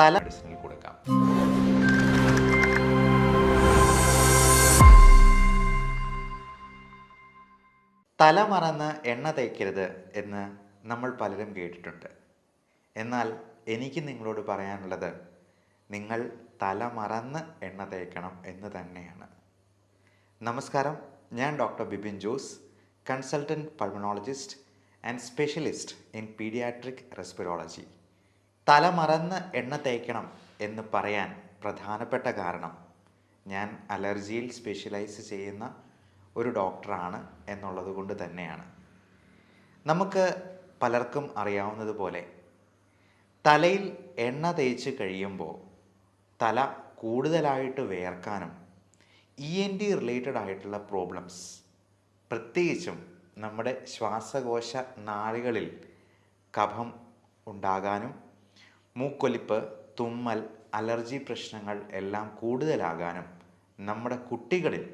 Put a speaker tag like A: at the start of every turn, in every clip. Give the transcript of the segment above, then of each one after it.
A: തല മെഡിസിനിൽ കൊടുക്കാം. തല മറന്ന് എണ്ണ തേക്കരുത് എന്ന് നമ്മൾ പലരും കേട്ടിട്ടുണ്ട്. എന്നാൽ എനിക്ക് നിങ്ങളോട് പറയാനുള്ളത്, നിങ്ങൾ തല മറന്ന് എണ്ണ തേക്കണം എന്ന് തന്നെയാണ്. നമസ്കാരം, ഞാൻ doctor Bipin Jose, consultant pulmonologist and specialist in paediatric റെസ്പിറോളജി. തല മറന്ന് എണ്ണ തേക്കണം എന്ന് പറയാൻ പ്രധാനപ്പെട്ട കാരണം, ഞാൻ അലർജിയിൽ സ്പെഷ്യലൈസ് ചെയ്യുന്ന ഒരു ഡോക്ടറാണ് എന്നുള്ളത് കൊണ്ട് തന്നെയാണ്. നമുക്ക് പലർക്കും അറിയാവുന്നതുപോലെ തലയിൽ എണ്ണ തേച്ച് കഴിയുമ്പോൾ തല കൂടുതലായിട്ട് വിയർക്കാനും ENT റിലേറ്റഡ് ആയിട്ടുള്ള പ്രോബ്ലംസ്, പ്രത്യേകിച്ചും നമ്മുടെ ശ്വാസകോശ നാളികളിൽ കഫം ഉണ്ടാകാനും മൂക്കൊലിപ്പ്, തുമ്മൽ, അലർജി പ്രശ്നങ്ങൾ എല്ലാം കൂടുതലാകാനും നമ്മുടെ കുട്ടികളിൽ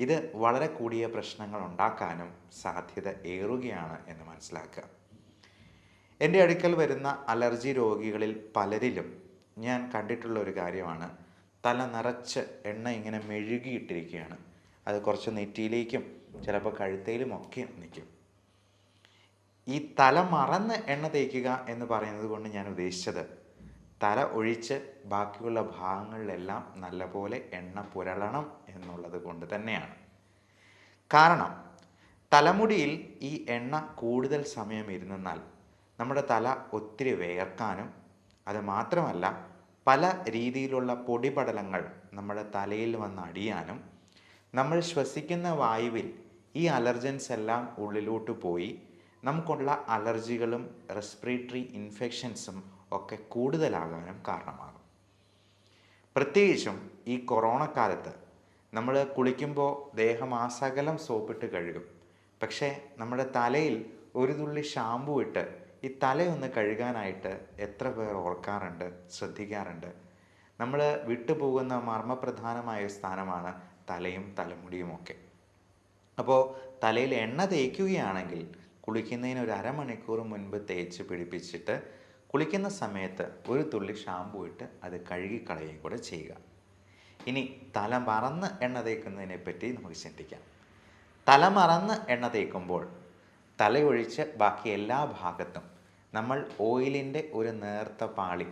A: ഇത് വളരെ കൂടിയ പ്രശ്നങ്ങൾ ഉണ്ടാക്കാനും സാധ്യത ഏറുകയാണ് എന്ന് മനസ്സിലാക്കുക. എൻ്റെ അടുക്കൽ വരുന്ന അലർജി രോഗികളിൽ പലരിലും ഞാൻ കണ്ടിട്ടുള്ള ഒരു കാര്യമാണ്, തല നിറച്ച് എണ്ണ ഇങ്ങനെ മെഴുകിയിട്ടിരിക്കുകയാണ്. അത് കുറച്ച് നെറ്റിയിലേക്കും ചിലപ്പോൾ കഴുത്തയിലും ഒക്കെ നിൽക്കും. ഈ തല മറന്ന് എണ്ണ തേക്കുക എന്ന് പറയുന്നത് കൊണ്ട് ഞാൻ ഉദ്ദേശിച്ചത്, തല ഒഴിച്ച് ബാക്കിയുള്ള ഭാഗങ്ങളിലെല്ലാം നല്ലപോലെ എണ്ണ പുരളണം എന്നുള്ളത് കൊണ്ട് തന്നെയാണ്. കാരണം തലമുടിയിൽ ഈ എണ്ണ കൂടുതൽ സമയം ഇരുന്നാൽ നമ്മുടെ തല ഒത്തിരി വിയർക്കാനും, അത് മാത്രമല്ല പല രീതിയിലുള്ള പൊടിപടലങ്ങൾ നമ്മുടെ തലയിൽ വന്ന് അടിയാനും, നമ്മൾ ശ്വസിക്കുന്ന വായുവിൽ ഈ അലർജൻസ് എല്ലാം ഉള്ളിലോട്ട് പോയി നമുക്കുള്ള അലർജികളും റെസ്പിറേറ്ററി ഇൻഫെക്ഷൻസും ഒക്കെ കൂടുതലാകാനും കാരണമാകും. പ്രത്യേകിച്ചും ഈ കൊറോണ കാലത്ത് നമ്മൾ കുളിക്കുമ്പോൾ ദേഹമാസകലം സോപ്പിട്ട് കഴുകും. പക്ഷേ നമ്മുടെ തലയിൽ ഒരു തുള്ളി ഷാമ്പു ഇട്ട് ഈ തലയൊന്ന് കഴുകാനായിട്ട് എത്ര പേർ ഓർക്കാറുണ്ട്, ശ്രദ്ധിക്കാറുണ്ട്? നമ്മൾ വിട്ടുപോകുന്ന മർമ്മപ്രധാനമായ സ്ഥാനമാണ് തലയും തലമുടിയുമൊക്കെ. അപ്പോൾ തലയിൽ എണ്ണ തേക്കുകയാണെങ്കിൽ കുളിക്കുന്നതിന് ഒരു അരമണിക്കൂർ മുൻപ് തേച്ച് പിടിപ്പിച്ചിട്ട് കുളിക്കുന്ന സമയത്ത് ഒരു തുള്ളി ഷാമ്പു ഇട്ട് അത് കഴുകിക്കളയുകയും കൂടെ ചെയ്യുക. ഇനി തല മറന്ന് എണ്ണ തേക്കുന്നതിനെ പറ്റി നമുക്ക് ചിന്തിക്കാം. തല മറന്ന് എണ്ണ തേക്കുമ്പോൾ തലയൊഴിച്ച് ബാക്കി എല്ലാ ഭാഗത്തും നമ്മൾ ഓയിലിൻ്റെ ഒരു നേർത്ത പാളി,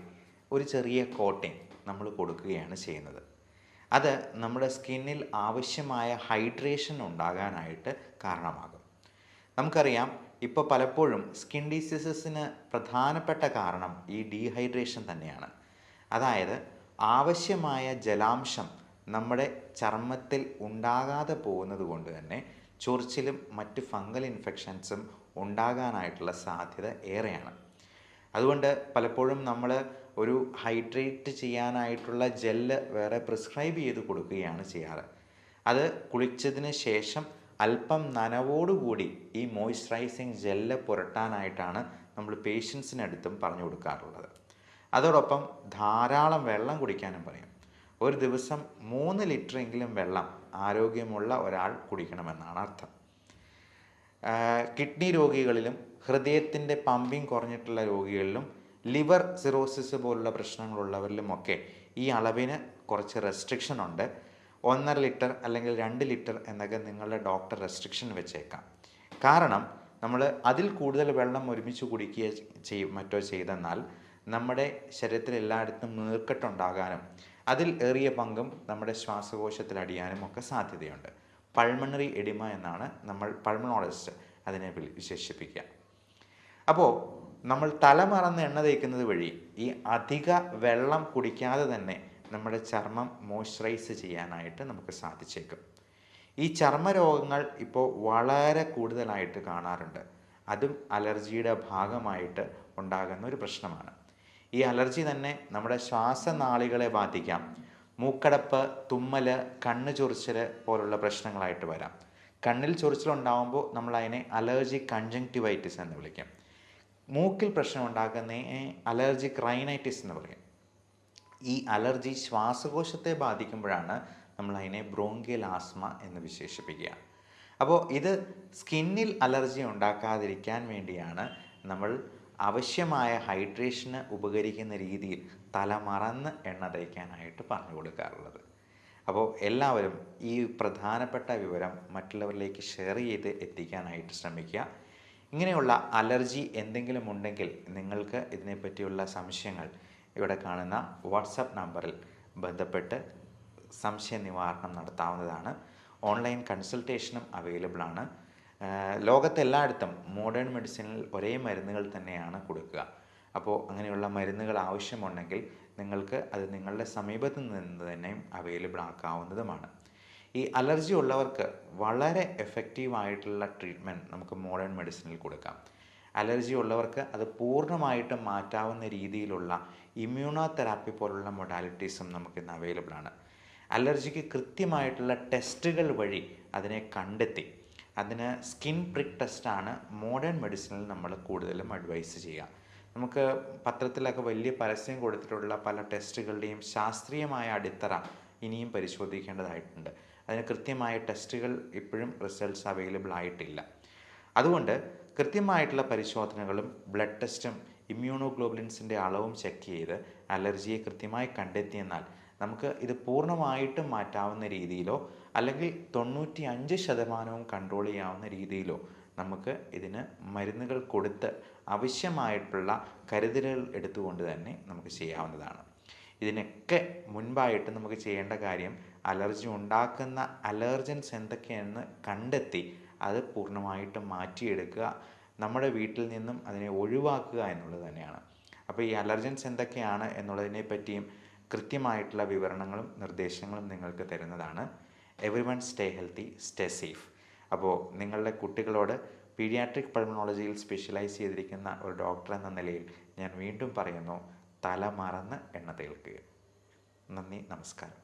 A: ഒരു ചെറിയ കോട്ടിങ് നമ്മൾ കൊടുക്കുകയാണ് ചെയ്യുന്നത്. അത് നമ്മുടെ സ്കിന്നിൽ ആവശ്യമായ ഹൈഡ്രേഷൻ ഉണ്ടാകാനായിട്ട് കാരണമാകും. നമുക്കറിയാം, ഇപ്പോൾ പലപ്പോഴും സ്കിൻ ഡിസീസസിന് പ്രധാനപ്പെട്ട കാരണം ഈ ഡീഹൈഡ്രേഷൻ തന്നെയാണ്. അതായത് ആവശ്യമായ ജലാംശം നമ്മുടെ ചർമ്മത്തിൽ ഉണ്ടാകാതെ പോകുന്നത് കൊണ്ട് തന്നെ ചൊറിച്ചിലും മറ്റ് ഫംഗൽ ഇൻഫെക്ഷൻസും ഉണ്ടാകാനായിട്ടുള്ള സാധ്യത ഏറെയാണ്. അതുകൊണ്ട് പലപ്പോഴും നമ്മൾ ഒരു ഹൈഡ്രേറ്റ് ചെയ്യാനായിട്ടുള്ള ജെല്ല് വേറെ പ്രിസ്ക്രൈബ് ചെയ്ത് കൊടുക്കുകയാണ് ചെയ്യാറ്. അത് കുളിച്ചതിന് ശേഷം അല്പം നനവോടുകൂടി ഈ മോയ്സ്ചറൈസിങ് ജെല്ല് പുരട്ടാനായിട്ടാണ് നമ്മൾ പേഷ്യൻസിനടുത്തും പറഞ്ഞു കൊടുക്കാറുള്ളത്. അതോടൊപ്പം ധാരാളം വെള്ളം കുടിക്കാനും പറയും. ഒരു ദിവസം 3 ലിറ്ററെങ്കിലും വെള്ളം ആരോഗ്യമുള്ള ഒരാൾ കുടിക്കണമെന്നാണ് അർത്ഥം. കിഡ്നി രോഗികളിലും ഹൃദയത്തിൻ്റെ പമ്പിങ് കുറഞ്ഞിട്ടുള്ള രോഗികളിലും ലിവർ സിറോസിസ് പോലുള്ള പ്രശ്നങ്ങളുള്ളവരിലുമൊക്കെ ഈ അളവിന് കുറച്ച് റെസ്ട്രിക്ഷൻ ഉണ്ട്. 1.5 ലിറ്റർ അല്ലെങ്കിൽ 2 ലിറ്റർ എന്നൊക്കെ നിങ്ങളുടെ ഡോക്ടർ റെസ്ട്രിക്ഷൻ വെച്ചേക്കാം. കാരണം നമ്മൾ അതിൽ കൂടുതൽ വെള്ളം ഒരുമിച്ച് കുടിക്കുക മറ്റോ ചെയ്തെന്നാൽ നമ്മുടെ ശരീരത്തിൽ എല്ലായിടത്തും നീർക്കെട്ടുണ്ടാകാനും അതിൽ ഏറിയ പങ്കും നമ്മുടെ ശ്വാസകോശത്തിൽ അടിയാനും ഒക്കെ സാധ്യതയുണ്ട്. പൾമണറി എഡിമ എന്നാണ് നമ്മൾ പൾമണോളജിസ്റ്റ് അതിനെ വിശേഷിപ്പിക്കുക. അപ്പോൾ നമ്മൾ തല മറന്ന് എണ്ണ തേക്കുന്നത് വഴി ഈ അധിക വെള്ളം കുടിക്കാതെ തന്നെ നമ്മുടെ ചർമ്മം മോയ്സ്ചറൈസ് ചെയ്യാനായിട്ട് നമുക്ക് സാധിച്ചേക്കും. ഈ ചർമ്മരോഗങ്ങൾ ഇപ്പോൾ വളരെ കൂടുതലായിട്ട് കാണാറുണ്ട്. അതും അലർജിയുടെ ഭാഗമായിട്ട് ഉണ്ടാകുന്ന ഒരു പ്രശ്നമാണ്. ഈ അലർജി തന്നെ നമ്മുടെ ശ്വാസനാളികളെ ബാധിക്കാം. മൂക്കടപ്പ്, തുമ്മൽ, കണ്ണ് ചൊറിച്ചിൽ പോലുള്ള പ്രശ്നങ്ങളായിട്ട് വരാം. കണ്ണിൽ ചൊറിച്ചിലുണ്ടാകുമ്പോൾ നമ്മൾ അതിനെ അലർജിക് കൺജങ്ക്റ്റിവൈറ്റിസ് എന്ന് വിളിക്കും. മൂക്കിൽ പ്രശ്നം ഉണ്ടാക്കുന്നതിനെ അലർജിക് റൈനൈറ്റിസ് എന്ന് പറയും. ഈ അലർജി ശ്വാസകോശത്തെ ബാധിക്കുമ്പോഴാണ് നമ്മൾ അതിനെ ബ്രോങ്കിയൽ ആസ്മ എന്ന് വിശേഷിപ്പിക്കുക. അപ്പോൾ ഇത് സ്കിന്നിൽ അലർജി ഉണ്ടാക്കാതിരിക്കാൻ വേണ്ടിയാണ് നമ്മൾ ആവശ്യമായ ഹൈഡ്രേഷന് ഉപകരിക്കുന്ന രീതിയിൽ തല മറന്ന് എണ്ണ തേക്കാനായിട്ട് പറഞ്ഞു കൊടുക്കാറുള്ളത്. അപ്പോൾ എല്ലാവരും ഈ പ്രധാനപ്പെട്ട വിവരം മറ്റുള്ളവരിലേക്ക് ഷെയർ ചെയ്ത് എത്തിക്കാനായിട്ട് ശ്രമിക്കുക. ഇങ്ങനെയുള്ള അലർജി എന്തെങ്കിലും ഉണ്ടെങ്കിൽ നിങ്ങൾക്ക് ഇതിനെപ്പറ്റിയുള്ള സംശയങ്ങൾ ഇവിടെ കാണുന്ന വാട്സപ്പ് നമ്പറിൽ ബന്ധപ്പെട്ട് സംശയ നിവാരണം നടത്താവുന്നതാണ്. ഓൺലൈൻ കൺസൾട്ടേഷനും അവൈലബിൾ ആണ്. ലോകത്തെല്ലായിടത്തും മോഡേൺ മെഡിസിനിൽ ഒരേ മരുന്നുകൾ തന്നെയാണ് കൊടുക്കുക. അപ്പോൾ അങ്ങനെയുള്ള മരുന്നുകൾ ആവശ്യമുണ്ടെങ്കിൽ നിങ്ങൾക്ക് അത് നിങ്ങളുടെ സമീപത്ത് നിന്ന് തന്നെ അവൈലബിൾ ആക്കാവുന്നതുമാണ്. ഈ അലർജി ഉള്ളവർക്ക് വളരെ എഫക്റ്റീവായിട്ടുള്ള ട്രീറ്റ്മെൻറ്റ് നമുക്ക് മോഡേൺ മെഡിസിനിൽ കൊടുക്കാം. അലർജി ഉള്ളവർക്ക് അത് പൂർണ്ണമായിട്ടും മാറ്റാവുന്ന രീതിയിലുള്ള ഇമ്മ്യൂണോ തെറാപ്പി പോലുള്ള മൊഡാലിറ്റീസും നമുക്കിന്ന് അവൈലബിൾ ആണ്. അലർജിക്ക് കൃത്യമായിട്ടുള്ള ടെസ്റ്റുകൾ വഴി അതിനെ കണ്ടെത്തി അതിന് സ്കിൻ പ്രിക്ക് ടെസ്റ്റാണ് മോഡേൺ മെഡിസിനിൽ നമ്മൾ കൂടുതലും അഡ്വൈസ് ചെയ്യുക. നമുക്ക് പത്രത്തിലൊക്കെ വലിയ പരസ്യം കൊടുത്തിട്ടുള്ള പല ടെസ്റ്റുകളുടെയും ശാസ്ത്രീയമായ അടിത്തറ ഇനിയും പരിശോധിക്കേണ്ടതായിട്ടുണ്ട്. അതിന് കൃത്യമായ ടെസ്റ്റുകൾ ഇപ്പോഴും റിസൾട്ട്സ് അവൈലബിൾ ആയിട്ടില്ല. അതുകൊണ്ട് കൃത്യമായിട്ടുള്ള പരിശോധനകളും ബ്ലഡ് ടെസ്റ്റും ഇമ്മ്യൂണോഗ്ലോബുലിൻസിൻ്റെ അളവും ചെക്ക് ചെയ്ത് അലർജിയെ കൃത്യമായി കണ്ടെത്തിയെന്നാൽ നമുക്ക് ഇത് പൂർണ്ണമായിട്ടും മാറ്റാവുന്ന രീതിയിലോ അല്ലെങ്കിൽ 95% കൺട്രോൾ ചെയ്യാവുന്ന രീതിയിലോ നമുക്ക് ഇതിന് മരുന്നുകൾ കൊടുത്ത് ആവശ്യമായിട്ടുള്ള കരുതലുകൾ എടുത്തുകൊണ്ട് തന്നെ നമുക്ക് ചെയ്യാവുന്നതാണ്. ഇതിനൊക്കെ മുൻപായിട്ട് നമുക്ക് ചെയ്യേണ്ട കാര്യം അലർജി ഉണ്ടാക്കുന്ന അലർജൻസ് എന്തൊക്കെയാണെന്ന് കണ്ടെത്തി അത് പൂർണ്ണമായിട്ടും മാറ്റിയെടുക്കുക, നമ്മുടെ വീട്ടിൽ നിന്നും അതിനെ ഒഴിവാക്കുക എന്നുള്ളത് തന്നെയാണ്. അപ്പോൾ ഈ അലർജൻസ് എന്തൊക്കെയാണ് എന്നുള്ളതിനെ പറ്റിയും കൃത്യമായിട്ടുള്ള വിവരണങ്ങളും നിർദ്ദേശങ്ങളും നിങ്ങൾക്ക് തരുന്നതാണ്. Everyone stay healthy, stay safe. അപ്പോൾ നിങ്ങളുടെ കുട്ടികളോട് പീഡിയാട്രിക് പൾമണോളജിയിൽ സ്പെഷ്യലൈസ് ചെയ്തിരിക്കുന്ന ഒരു ഡോക്ടർ എന്ന നിലയിൽ ഞാൻ വീണ്ടും പറയുന്നു, തല മറന്ന് എണ്ണ തേൽക്കുക. നന്ദി, നമസ്കാരം.